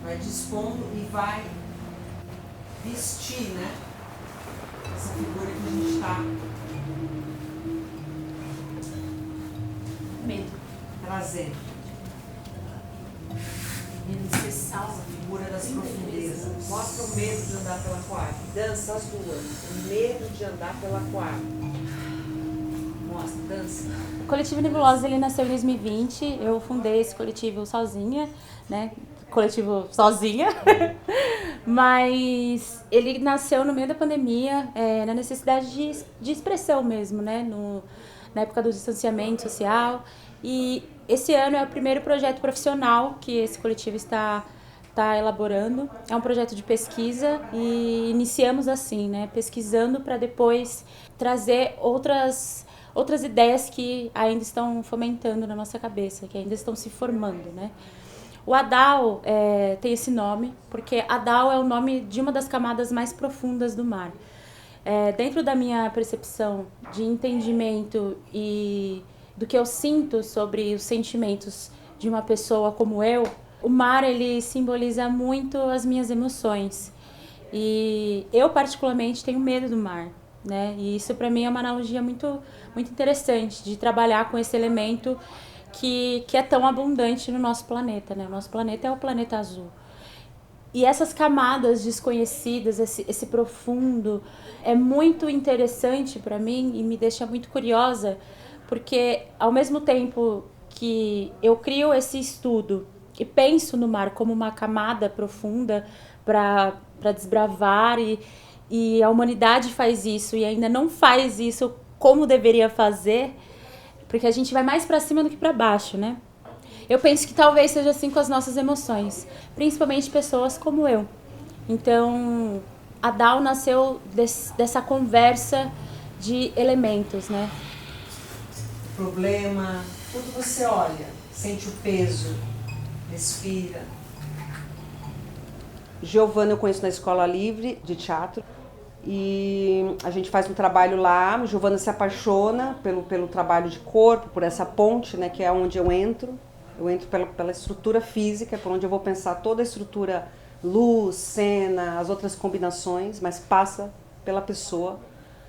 vai dispondo e vai vestir, né? Essa figura que a gente está trazendo. Você salva A figura das profundezas. Mostra o medo de andar pela Coab. Dança as duas. O medo de andar pela Coab. Mostra, dança. O Coletivo Nebulosa, ele nasceu em 2020. Eu fundei esse coletivo sozinha, né? Coletivo sozinha. Mas ele nasceu no meio da pandemia, na necessidade de expressão mesmo, né? Na época do distanciamento social. E esse ano é o primeiro projeto profissional que esse coletivo está elaborando. É um projeto de pesquisa e iniciamos assim, né? Pesquisando para depois trazer outras ideias que ainda estão fomentando na nossa cabeça, que ainda estão se formando, né? O Adao tem esse nome porque Adao é o nome de uma das camadas mais profundas do mar. Dentro da minha percepção de entendimento e do que eu sinto sobre os sentimentos de uma pessoa como eu, o mar, ele simboliza muito as minhas emoções. E eu, particularmente, tenho medo do mar, né? E isso, para mim, é uma analogia muito, muito interessante de trabalhar com esse elemento que é tão abundante no nosso planeta, né? O nosso planeta é o planeta azul. E essas camadas desconhecidas, esse profundo, é muito interessante para mim e me deixa muito curiosa, porque ao mesmo tempo que eu crio esse estudo e penso no mar como uma camada profunda para desbravar e a humanidade faz isso e ainda não faz isso como deveria fazer, porque a gente vai mais para cima do que para baixo, né? Eu penso que talvez seja assim com as nossas emoções, principalmente pessoas como eu. Então, a DAO nasceu dessa conversa de elementos, né? Problema, tudo você olha, sente o peso, respira. Giovana eu conheço na Escola Livre de Teatro e a gente faz um trabalho lá. Giovana se apaixona pelo trabalho de corpo, por essa ponte, né, que é onde eu entro. Eu entro pela estrutura física, por onde eu vou pensar toda a estrutura, luz, cena, as outras combinações, mas passa pela pessoa.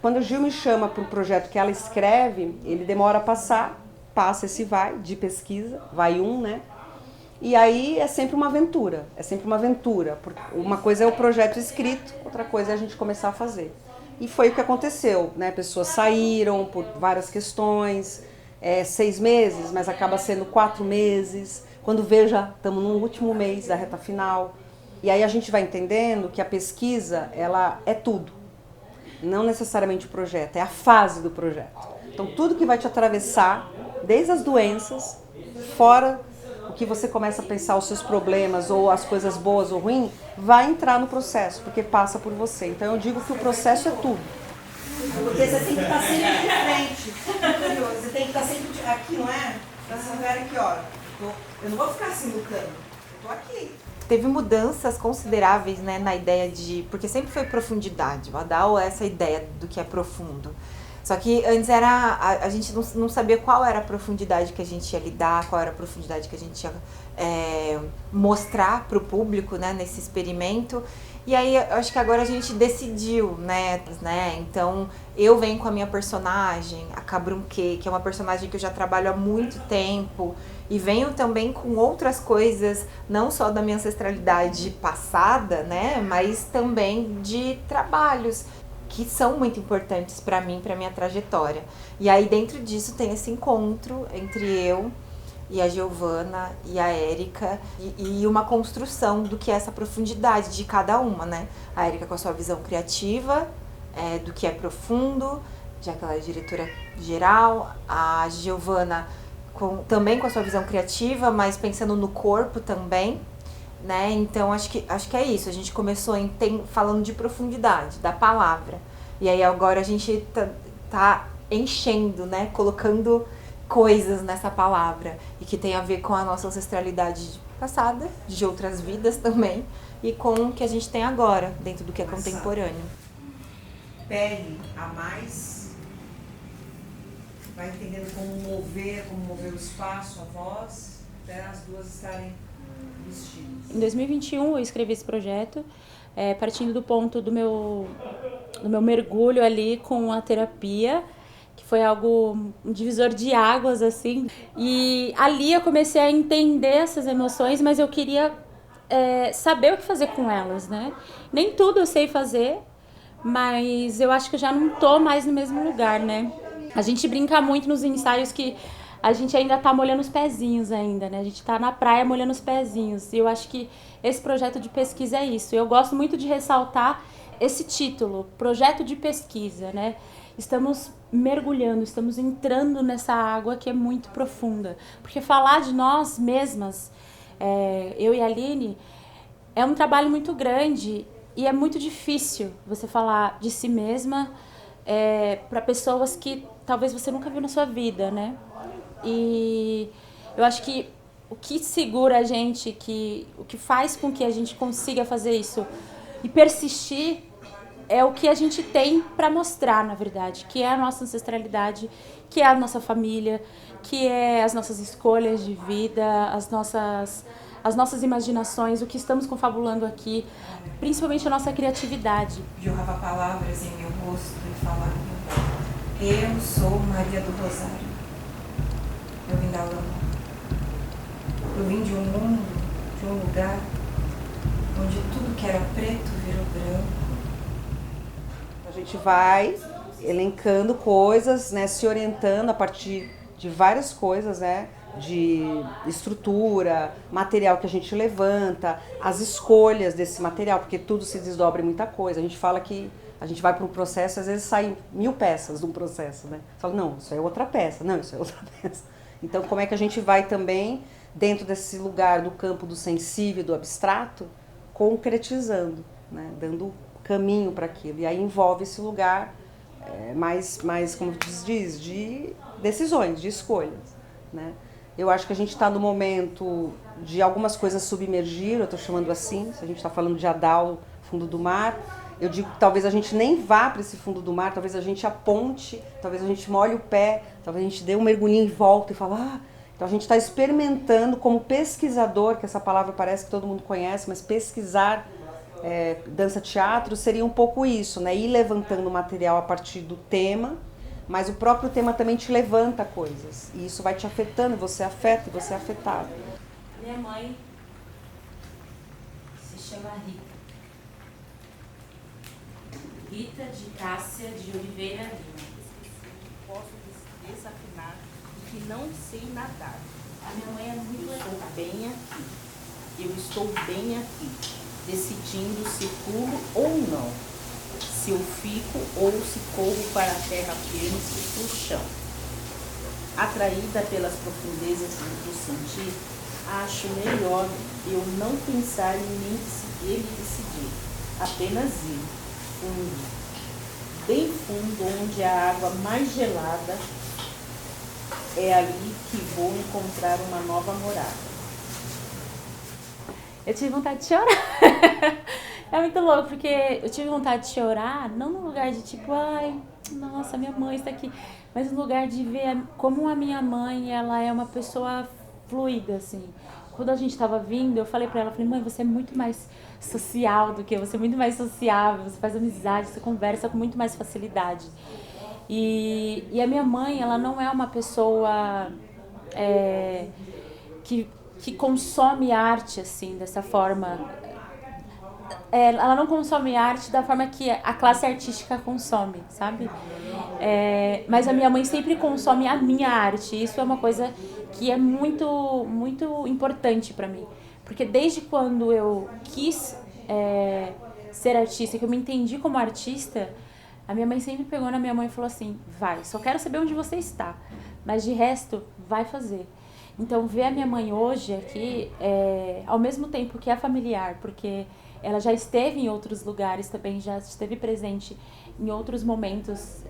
Quando o Gil me chama para o projeto que ela escreve, ele demora a passar, passa esse vai de pesquisa, vai né? E aí é sempre uma aventura, porque uma coisa é o projeto escrito, outra coisa é a gente começar a fazer. E foi o que aconteceu, né? Pessoas saíram por várias questões, 6 meses, mas acaba sendo 4 meses. Quando veja, estamos no último mês da reta final. E aí a gente vai entendendo que a pesquisa, ela é tudo. Não necessariamente o projeto, é a fase do projeto. Então tudo que vai te atravessar, desde as doenças, fora o que você começa a pensar os seus problemas ou as coisas boas ou ruins, vai entrar no processo, porque passa por você. Então eu digo que o processo é tudo. Porque você tem que estar sempre de frente. Você tem que estar sempre aqui, não é? Essa mulher aqui, ó. Eu não vou ficar assim no cano. Eu tô aqui. Teve mudanças consideráveis, né, na ideia de... Porque sempre foi profundidade. O Adao é essa ideia do que é profundo. Só que antes a gente não sabia qual era a profundidade que a gente ia lidar, qual era a profundidade que a gente ia mostrar para o público, né, nesse experimento. E aí, eu acho que agora a gente decidiu, né? Então, eu venho com a minha personagem, a Cabrunquê, que é uma personagem que eu já trabalho há muito tempo. E venho também com outras coisas, não só da minha ancestralidade passada, né? Mas também de trabalhos que são muito importantes para mim, para minha trajetória. E aí, dentro disso, tem esse encontro entre eu e a Giovana e a Érica, e uma construção do que é essa profundidade de cada uma, né? A Érica com a sua visão criativa, do que é profundo, já que ela é diretora geral, a Giovana também com a sua visão criativa, mas pensando no corpo também, né? Então acho que é isso, a gente começou falando de profundidade, da palavra, e aí agora a gente tá enchendo, né? Colocando coisas nessa palavra e que tem a ver com a nossa ancestralidade passada, de outras vidas também, e com o que a gente tem agora, dentro do que é contemporâneo. Pele a mais, vai entendendo como mover o espaço, a voz, até as duas estarem Em 2021 eu escrevi esse projeto, partindo do ponto do meu mergulho ali com a terapia, que foi algo, um divisor de águas, assim. E ali eu comecei a entender essas emoções, mas eu queria saber o que fazer com elas, né? Nem tudo eu sei fazer, mas eu acho que eu já não tô mais no mesmo lugar, né? A gente brinca muito nos ensaios que a gente ainda tá molhando os pezinhos ainda, né? A gente tá na praia molhando os pezinhos. E eu acho que esse projeto de pesquisa é isso. Eu gosto muito de ressaltar esse título, projeto de pesquisa, né? Estamos mergulhando, estamos entrando nessa água que é muito profunda. Porque falar de nós mesmas, eu e a Aline, é um trabalho muito grande e é muito difícil você falar de si mesma para pessoas que talvez você nunca viu na sua vida, né? E eu acho que o que segura a gente, o que faz com que a gente consiga fazer isso e persistir é o que a gente tem para mostrar, na verdade, que é a nossa ancestralidade, que é a nossa família, que é as nossas escolhas de vida, as nossas imaginações, o que estamos confabulando aqui, principalmente a nossa criatividade. Jorrava palavras em meu rosto e falava: eu sou Maria do Rosário. Eu vim da lama. Eu vim de um mundo, de um lugar onde tudo que era preto virou branco. A gente vai elencando coisas, né, se orientando a partir de várias coisas, né, de estrutura, material que a gente levanta, as escolhas desse material, porque tudo se desdobra em muita coisa. A gente fala que a gente vai para um processo, às vezes saem 1000 peças de um processo, né? Você fala, não, isso é outra peça, não, isso é outra peça. Então, como é que a gente vai também, dentro desse lugar do campo do sensível, do abstrato, concretizando, né, dando caminho para aquilo. E aí envolve esse lugar mais como diz, de decisões, de escolhas, né? Eu acho que a gente está no momento de algumas coisas submergir, eu estou chamando assim, se a gente está falando de Adal, fundo do mar, eu digo que talvez a gente nem vá para esse fundo do mar, talvez a gente aponte, talvez a gente molhe o pé, talvez a gente dê um mergulhinho em volta e fale, então a gente está experimentando como pesquisador, que essa palavra parece que todo mundo conhece, mas pesquisar dança-teatro seria um pouco isso, né? Ir levantando material a partir do tema, mas o próprio tema também te levanta coisas. E isso vai te afetando, você afeta e você é afetado. Minha mãe se chama Rita. Rita de Cássia de Oliveira Lima. Posso desafinar e que não sei nadar. A minha mãe é muito legal. Eu estou bem aqui, decidindo se pulo ou não, se eu fico ou se corro para a terra firme e para o chão. Atraída pelas profundezas do sentir, acho melhor eu não pensar em mim e decidir, apenas ir, fundo, bem fundo, onde a água mais gelada é ali que vou encontrar uma nova morada. Eu tive vontade de chorar. É muito louco, porque eu tive vontade de chorar, não no lugar de tipo, ai, nossa, minha mãe está aqui, mas no lugar de ver como a minha mãe, ela é uma pessoa fluida, assim. Quando a gente estava vindo, eu falei pra ela, mãe, você é muito mais social do que eu, você é muito mais sociável, você faz amizade, você conversa com muito mais facilidade. E a minha mãe, ela não é uma pessoa que consome arte, assim, dessa forma. Ela não consome arte da forma que a classe artística consome, sabe? Mas a minha mãe sempre consome a minha arte. Isso é uma coisa que é muito, muito importante para mim. Porque desde quando eu quis ser artista, que eu me entendi como artista, a minha mãe sempre pegou na minha mão e falou assim, vai, só quero saber onde você está, mas de resto, vai fazer. Então, ver a minha mãe hoje aqui, ao mesmo tempo que é familiar, porque ela já esteve em outros lugares também, já esteve presente em outros momentos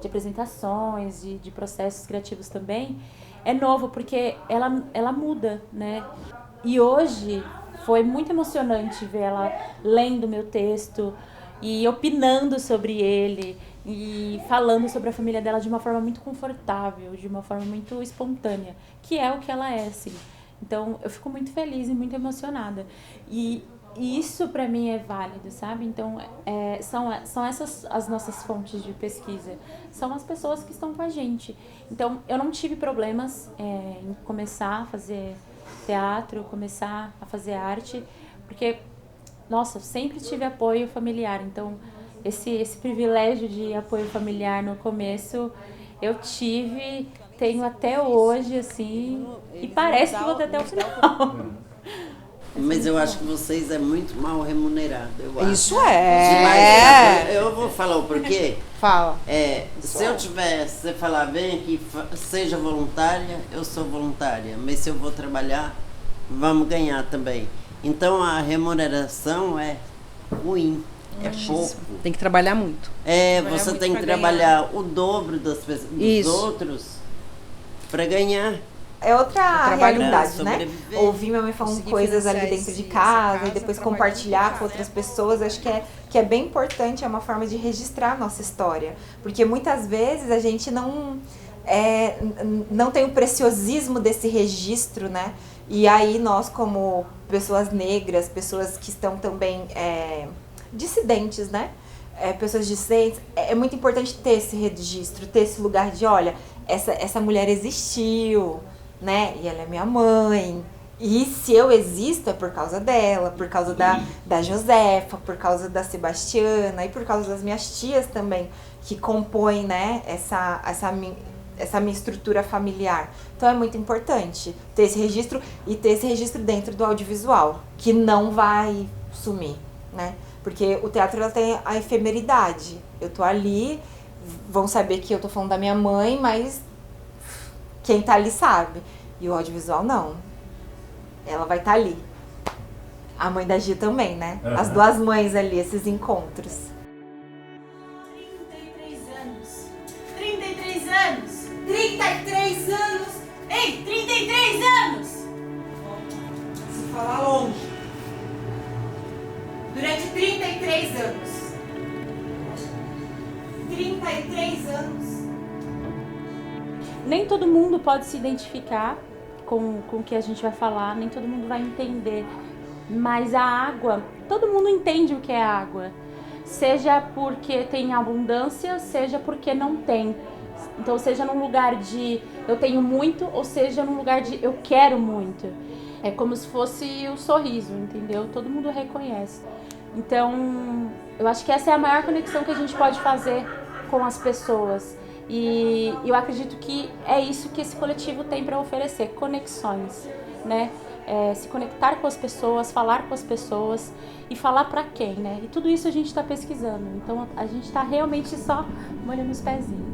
de apresentações, de processos criativos também, é novo, porque ela muda, né? E hoje foi muito emocionante ver ela lendo meu texto e opinando sobre ele, e falando sobre a família dela de uma forma muito confortável, de uma forma muito espontânea, que é o que ela é, assim. Então, eu fico muito feliz e muito emocionada. E isso para mim é válido, sabe? Então, são essas as nossas fontes de pesquisa. São as pessoas que estão com a gente. Então, eu não tive problemas em começar a fazer teatro, começar a fazer arte, porque, nossa, eu sempre tive apoio familiar. Então, esse privilégio de apoio familiar no começo, eu tenho até hoje, assim, e parece que vou ter até o final. Mas eu acho que vocês é muito mal remunerado, eu acho. Isso é. Mas eu vou falar o porquê. Fala. Se eu tivesse, você falar, vem aqui, seja voluntária, eu sou voluntária. Mas se eu vou trabalhar, vamos ganhar também. Então a remuneração é ruim, é pouco. Tem que trabalhar muito. Você tem que trabalhar o dobro dos outros para ganhar. É outra realidade, né? Sobreviver. Ouvir minha mãe falando coisas ali dentro de casa e depois compartilhar com outras pessoas, acho que é bem importante, é uma forma de registrar a nossa história. Porque muitas vezes a gente não tem o preciosismo desse registro, né? E aí nós, como pessoas negras, pessoas que estão também dissidentes, né? Pessoas dissidentes, é muito importante ter esse registro, ter esse lugar de, olha, essa mulher existiu, né? E ela é minha mãe. E se eu existo é por causa dela, por causa da Josefa, por causa da Sebastiana e por causa das minhas tias também, que compõem, né, essa minha estrutura familiar. Então é muito importante ter esse registro e ter esse registro dentro do audiovisual, que não vai sumir, né? Porque o teatro ela tem a efemeridade. Eu tô ali, vão saber que eu tô falando da minha mãe, mas quem tá ali sabe. E o audiovisual não. Ela vai estar ali. A mãe da Gi também, né? As duas mães ali, esses encontros. 33 anos. 33 anos. 33 anos. Ei, 33 anos. Se falar longe. Durante 33 anos. 33 anos. Nem todo mundo pode se identificar com o que a gente vai falar, nem todo mundo vai entender. Mas a água, todo mundo entende o que é água. Seja porque tem abundância, seja porque não tem. Então, seja num lugar de eu tenho muito, ou seja num lugar de eu quero muito. É como se fosse o sorriso, entendeu? Todo mundo reconhece. Então, eu acho que essa é a maior conexão que a gente pode fazer com as pessoas. E eu acredito que é isso que esse coletivo tem para oferecer, conexões, né? Se conectar com as pessoas, falar com as pessoas e falar para quem, né? E tudo isso a gente está pesquisando, então a gente está realmente só molhando os pezinhos.